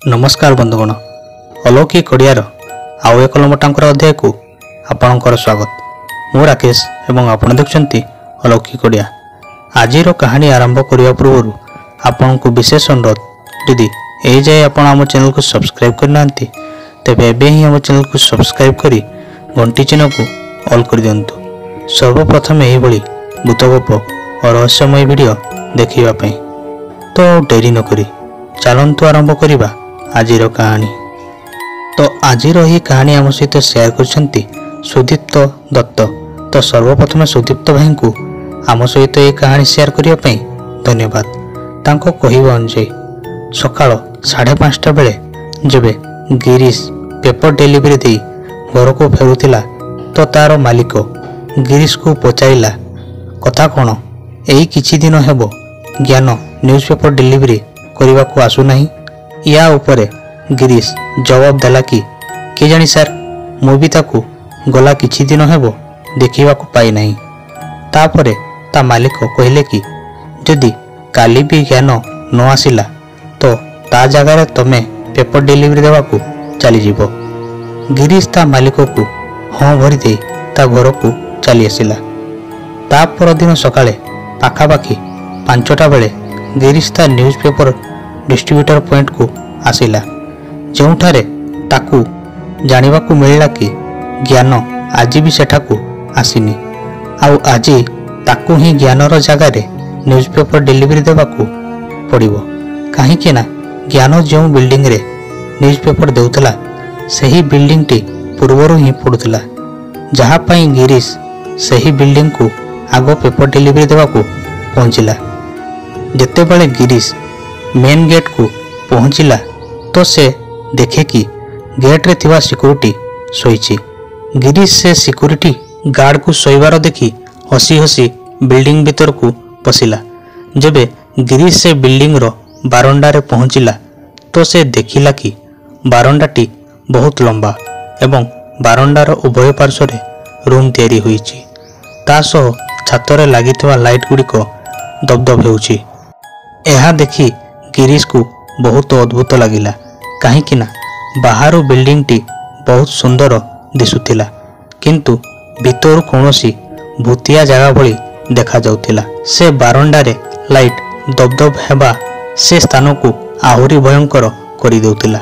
नमस्कार बंधुगण अलौकिक ओडियार आउ एक लंबटांकर अध्याय को आपणकर स्वागत। मु राकेश एवं आपण देखुंती अलौकिक ओडिया। आजिर कहानी आरंभ करने पूर्व आपण को विशेष अनुरोध, यदि ए जाए आपण आम चैनल को सब्सक्राइब करना तेबे एबे ही आम चैनल को सब्सक्राइब करी घंटी चिन्ह को ऑल कर दिंतु। सर्वप्रथम यही भली भूतगप और रहस्यमय वीडियो देखिबा पई तो डेरी न करी चलंतु आरंभ करिबा आजिर कहानी। तो आजिर ही कहानी आम सहित शेयर करछंती सुदीप्त दत्त। तो सर्वप्रथम सुदीप्त भाई को आम सहित ये कहानी शेयर करिया पई धन्यवाद। तांको कहिबा अनुसार सकाळ 5:30 बेले जेबे गिरीश पेपर डिलीवरी दे घर को फेरुतिला तो तार मालिक गिरीश को पचारिला कथा कौन एई किछि दिन हेबो ज्ञान न्यूज़पेपर डिलीवरी करने को आसु नहीं। या उपरे गिरीश जवाब देला कि जानी सर मुझे ताकू गला किछि दिन हेबो देखिबा को पाई नहीं। तापरे ता मालिक कहले कि जदि काली भी ज्ञान न आसिला तो ता जगार तमे पेपर डिलीवरी देवा को चली जीवो। गिरीश ता मालिक को हाँ भरी दे ता घर को चली आसिला। ता पर दिन सकाळे पाखापाखि 5टा बेले गिरीश ता न्यूज़पेपर डिस्ट्रीब्यूटर पॉइंट को आसिला, जोठारे ताकू जानिबा को मिलला कि ज्ञान आज भी सेठा को आसीनी आउ आज ताकू ही ज्ञानर जगार न्यूज़पेपर डिलीवरी देवा को पड़िबो। काहेकि ना ज्ञान जो बिल्डिंग रे न्यूज़पेपर देउतला सही बिल्डिंग टी पूर्वरु ही पड़ुतला, जहा पई गिरीश सही बिल्डिंग को आगो पेपर डिलीवरी देवा को पहुंचिला। जेते बेले गिरीश मेन गेट को पहुंचिला तो से देखे कि गेट रे थिवा सिक्योरिटी सोईची। गिरीश से सिक्योरिटी गार्ड को सोईबार देखी हसी हसी बिल्डिंग भीतर को पशिला। जबे गिरीश से बिल्डिंग रो बारंडा रे पहुंचिला तो से देखिला कि बारंडाटी बहुत लंबा एवं बारंडार उभय पार्श्व रे रूम तैयारी होईची। ता सह छातरे लागिथिवा लाइट गुड़िक दबदब हेउची। एहा देखी गिरीश को बहुत अद्भुत लगिला, काहेकि ना बाहर बिल्डिंग टी बहुत सुंदर दिसुथिला किंतु भीतर कौनसी भूतिया जगह भली देखा जाउथिला। से बारंडा रे लाइट दबदब हेबा से स्थान को आहुरी भयंकर करि देउथिला,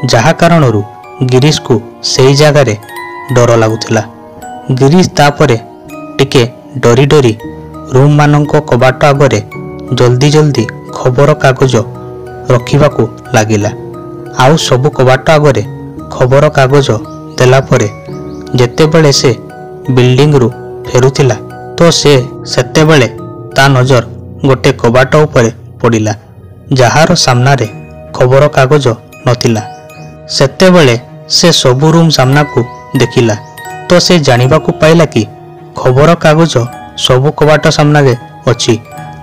जहा कारणरू गिरीश को सेई जगह रे डर लागुथिला। गिरीश तापरे टिके डरी डरी रूम मानक कबाट आगरे जल्दी जल्दी खबर कागज रखिबा को लागिला। आउ सबु कबाट आगरे खबर कागज देला परे जेते बेले से बिल्डिंग रु फेरुथिला तो से सेते बेले ता नजर गोटे कबाट उपरे पड़िला, जहार सामना रे खबर कागज नथिला। सेते बेले से सबु रूम सामना को देखिला तो से जानिबा को पाइला कि खबर कागज सबु कबाट सामना रे अछि।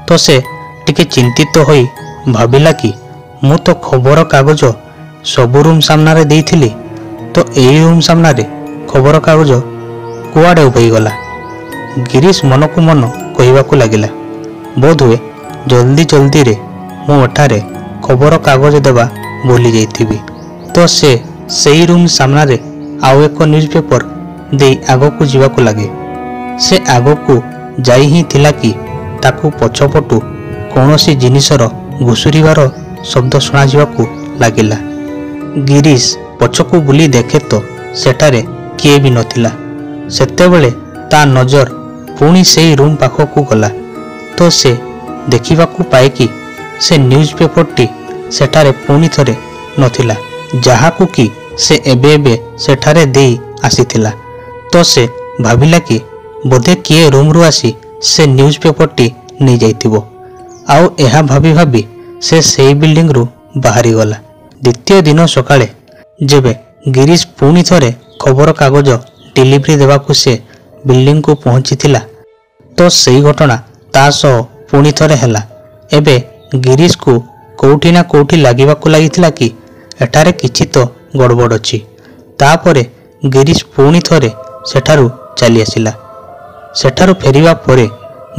तो से टिके चिंतित होई भाबिला कि मु तो खबर कागज सबु रूम सामना रे देइथिली, तो एई रूम सामना रे खबर कागज कुआडे उभई गला। गिरीश मन को मन कहिबा को लागिला, बोध हुए जल्दी जल्दी रे मु एठारे खबर कागज देबा भूली जाइथिबी। तो से सेई रूम सामना रे आउ एक न्यूज़पेपर देई आगो को जीवा को लागे। से आगो को जाई ही थिला कि ताकू पछपटू कौनसी जिनिसर घुसुरीबार शब्द शुणा जावाकू लागिला। गिरीश पछकू बुली देखे तो सेठारे किए भी नथिला। सेतेबेले ता नजर पुणी सेई रूम पाखकू गला तो से देखिबाकू पाए कि से न्यूज़पेपर टी सेठारे पुणी थरे नथिला, जहाकू कि से एबे एबे सेठारे देई आसीथिला। तो से भाबिला कि बोधे किए रूम रु आसी से न्यूज़पेपर टी नहीं जाइथिबो। आउ एहा भाबी भाबी से सेई बिल्डिंग रु बाहरी गला। द्वितीय दिन सकाळे जेबे गिरीश पुणी थरे खबर कागज डिलीवरी देवाकू से बिल्डिंग को पहुंचीथिला तो सेई घटना ता सह पुणी थरे हैला। एबे गिरीश को कोठी ना कोठी लागिबाकू लागिथिला कि एठारे किछि तो गड़बड़ अछि। तापरे गिरीश पुणी थरे सेठारु चली आसिला। सेठारु फेरिबा परे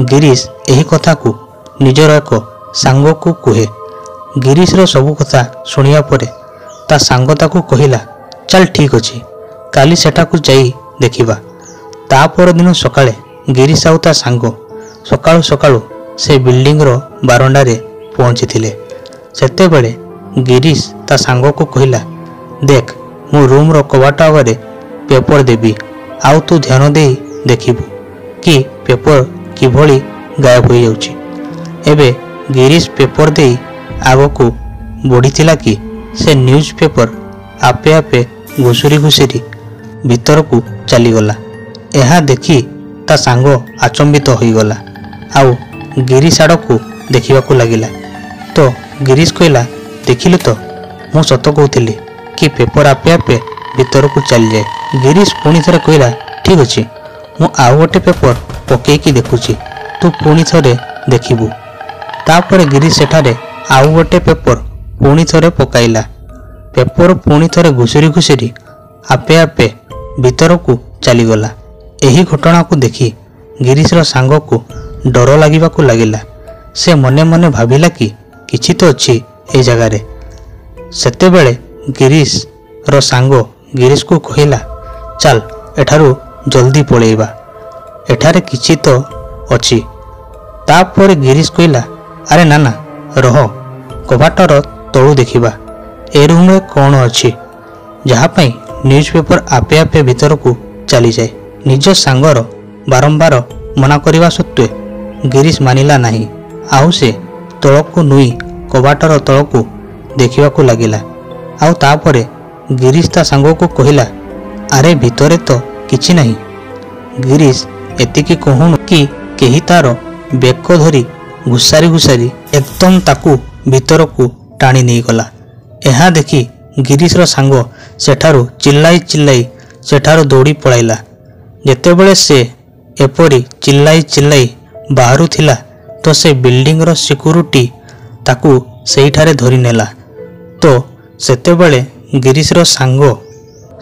गिरीश एही कथा को निजर एक सांग को कहे। गिरीश रो सबु कथा शुणिया परे ତା ସାଙ୍ଗ ତାକୁ କହିଲା, ଚାଲ ଠିକ୍ ଅଛି, କାଲି ସେଠାକୁ ଯାଇ ଦେଖିବା। ତା ପରଦିନ ସକାଳେ ଗିରିଶ ଆଉ ତା ସାଙ୍ଗ ସକାଳୁ ସକାଳୁ ସେ ବିଲ୍ଡିଂର ବାରଣ୍ଡାରେ ପହଞ୍ଚିଥିଲେ। ସେତେବେଳେ ଗିରିଶ ତା ସାଙ୍ଗକୁ କହିଲା, ଦେଖ, ମୁଁ ରୁମ୍ର କବାଟ ଆଗରେ ପେପର ଦେବି, ଆଉ ତୁ ଧ୍ୟାନ ଦେଇ ଦେଖିବୁ କି ପେପର କିଭଳି ଗାୟବ ହୋଇଯାଉଛି। ଏବେ ଗିରିଶ ପେପର ଦେଇ ଆଗକୁ ବଢ଼ିଥିଲା କି ସେ ନ୍ୟୁଜ୍ ପେପର ଆପେ ଆପେ ଘୁଷୁରି ଘୁଷୁରି ଭିତରକୁ ଚାଲିଗଲା। ଏହା ଦେଖି ତା ସାଙ୍ଗ ଆଚମ୍ବିତ ହୋଇଗଲା, ଆଉ ଗିରିଶ ଆଡ଼କୁ ଦେଖିବାକୁ ଲାଗିଲା। ତ ଗିରିଶ କହିଲା, ଦେଖିଲୁ ତ, ମୁଁ ସତ କହୁଥିଲି କି ପେପର ଆପେ ଆପେ ଭିତରକୁ ଚାଲିଯାଏ। ଗିରିଶ ପୁଣି ଥରେ କହିଲା, ଠିକ୍ ଅଛି, ମୁଁ ଆଉ ଗୋଟେ ପେପର ପକେଇକି ଦେଖୁଛି, ତୁ ପୁଣି ଥରେ ଦେଖିବୁ। ତାପରେ ଗିରିଶ ସେଠାରେ ଆଉ ଗୋଟେ ପେପର ପୁଣି ଥରେ ପକାଇଲା। ପେପର ପୁଣି ଥରେ ଘୁଷୁରି ଘୁଷୁରି ଆପେ ଆପେ ଭିତରକୁ ଚାଲିଗଲା। ଏହି ଘଟଣାକୁ ଦେଖି ଗିରିଶର ସାଙ୍ଗକୁ ଡର ଲାଗିବାକୁ ଲାଗିଲା। ସେ ମନେ ମନେ ଭାବିଲା କି କିଛି ତ ଅଛି ଏ ଜାଗାରେ। ସେତେବେଳେ ଗିରିଶର ସାଙ୍ଗ ଗିରିଶକୁ କହିଲା, ଚାଲ ଏଠାରୁ ଜଲ୍ଦି ପଳେଇବା, ଏଠାରେ କିଛି ତ ଅଛି। ତାପରେ ଗିରିଶ କହିଲା, ଆରେ ନା ନା, ରହ, କବାଟର ତଳୁ ଦେଖିବା, ଏ ରୁମ୍ରେ କ'ଣ ଅଛି, ଯାହା ପାଇଁ ନ୍ୟୁଜ୍ ପେପର ଆପେ ଆପେ ଭିତରକୁ ଚାଲିଯାଏ। ନିଜ ସାଙ୍ଗର ବାରମ୍ବାର ମନା କରିବା ସତ୍ତ୍ୱେ ଗିରିଶ ମାନିଲା ନାହିଁ, ଆଉ ସେ ତଳକୁ ନୁଇ କବାଟର ତଳକୁ ଦେଖିବାକୁ ଲାଗିଲା। ଆଉ ତାପରେ ଗିରିଶ ତା ସାଙ୍ଗକୁ କହିଲା, ଆରେ ଭିତରେ ତ କିଛି ନାହିଁ। ଗିରିଶ ଏତିକି କହୁଣୁ କି କେହି ତାର ବେକ ଧରି ଘୁଷାରି ଘୁଷାରି ଏକଦମ ତାକୁ ଭିତରକୁ ଟାଣି ନେଇଗଲା। ଏହା ଦେଖି ଗିରିଶର ସାଙ୍ଗ ସେଠାରୁ ଚିଲ୍ଲାଇ ଚିଲ୍ଲାଇ ସେଠାରୁ ଦୌଡ଼ି ପଳାଇଲା। ଯେତେବେଳେ ସେ ଏପରି ଚିଲ୍ଲାଇ ଚିଲ୍ଲାଇ ବାହାରୁଥିଲା ତ ସେ ବିଲ୍ଡିଂର ସିକ୍ୟୁରିଟି ତାକୁ ସେଇଠାରେ ଧରିନେଲା। ତ ସେତେବେଳେ ଗିରିଶର ସାଙ୍ଗ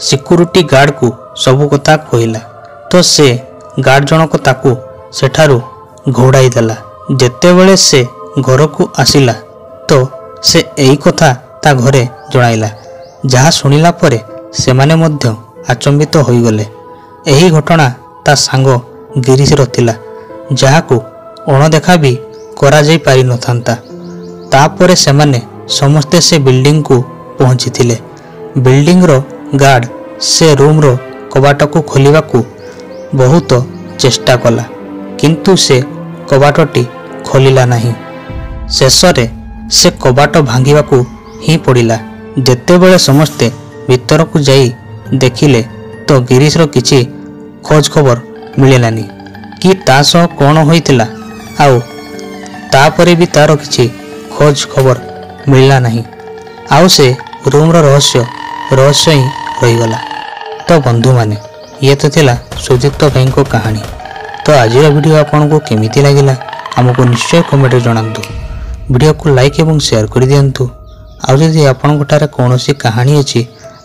ସିକ୍ୟୁରିଟି ଗାର୍ଡକୁ ସବୁ କଥା କହିଲା। ତ ସେ ଗାର୍ଡ ଜଣକ ତାକୁ ସେଠାରୁ ଘୋଡ଼ାଇ ଦେଲା। ଯେତେବେଳେ ସେ ଘରକୁ ଆସିଲା ତ ସେ ଏହି କଥା ତା ଘରେ ଜଣାଇଲା, ଯାହା ଶୁଣିଲା ପରେ ସେମାନେ ମଧ୍ୟ ଆଚମ୍ବିତ ହୋଇଗଲେ। ଏହି ଘଟଣା ତା ସାଙ୍ଗ ଗିରିଶର ଥିଲା, ଯାହାକୁ ଅଣଦେଖା ବି କରାଯାଇ ପାରିନଥାନ୍ତା। ତାପରେ ସେମାନେ ସମସ୍ତେ ସେ ବିଲ୍ଡିଂକୁ ପହଞ୍ଚିଥିଲେ। ବିଲ୍ଡିଂର ଗାର୍ଡ ସେ ରୁମ୍ର କବାଟକୁ ଖୋଲିବାକୁ ବହୁତ ଚେଷ୍ଟା କଲା, କିନ୍ତୁ ସେ କବାଟଟି ଖୋଲିଲା ନାହିଁ। ଶେଷରେ ସେ କବାଟ ଭାଙ୍ଗିବାକୁ ହିଁ ପଡ଼ିଲା। ଯେତେବେଳେ ସମସ୍ତେ ଭିତରକୁ ଯାଇ ଦେଖିଲେ ତ ଗିରିଶର କିଛି ଖୋଜ ଖବର ମିଳିଲାନି କି ତା ସହ କ'ଣ ହୋଇଥିଲା, ଆଉ ତାପରେ ବି ତାର କିଛି ଖୋଜ ଖବର ମିଳିଲା ନାହିଁ। ଆଉ ସେ ରୁମ୍ର ରହସ୍ୟ ହିଁ ରହିଗଲା। ତ ବନ୍ଧୁମାନେ, ଇଏ ତ ଥିଲା ସୁଦୀପ୍ତ ଭାଇଙ୍କ କାହାଣୀ। ତ ଆଜିର ଭିଡ଼ିଓ ଆପଣଙ୍କୁ କେମିତି ଲାଗିଲା ଆମକୁ ନିଶ୍ଚୟ କମେଣ୍ଟରେ ଜଣାନ୍ତୁ। ଭିଡ଼ିଓକୁ ଲାଇକ୍ ଏବଂ ସେୟାର କରିଦିଅନ୍ତୁ। ଆଉ ଯଦି ଆପଣଙ୍କଠାରେ କୌଣସି କାହାଣୀ ଅଛି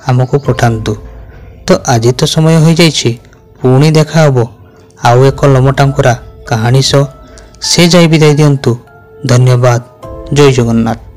ଆମକୁ ପଠାନ୍ତୁ। ତ ଆଜି ତ ସମୟ ହୋଇଯାଇଛି, ପୁଣି ଦେଖା ହେବ ଆଉ ଏକ ଲମଟାଙ୍କୁରା କାହାଣୀ ସହ। ସେ ଯାଇ ବିଦାୟ ଦିଅନ୍ତୁ। ଧନ୍ୟବାଦ। ଜୟ ଜଗନ୍ନାଥ।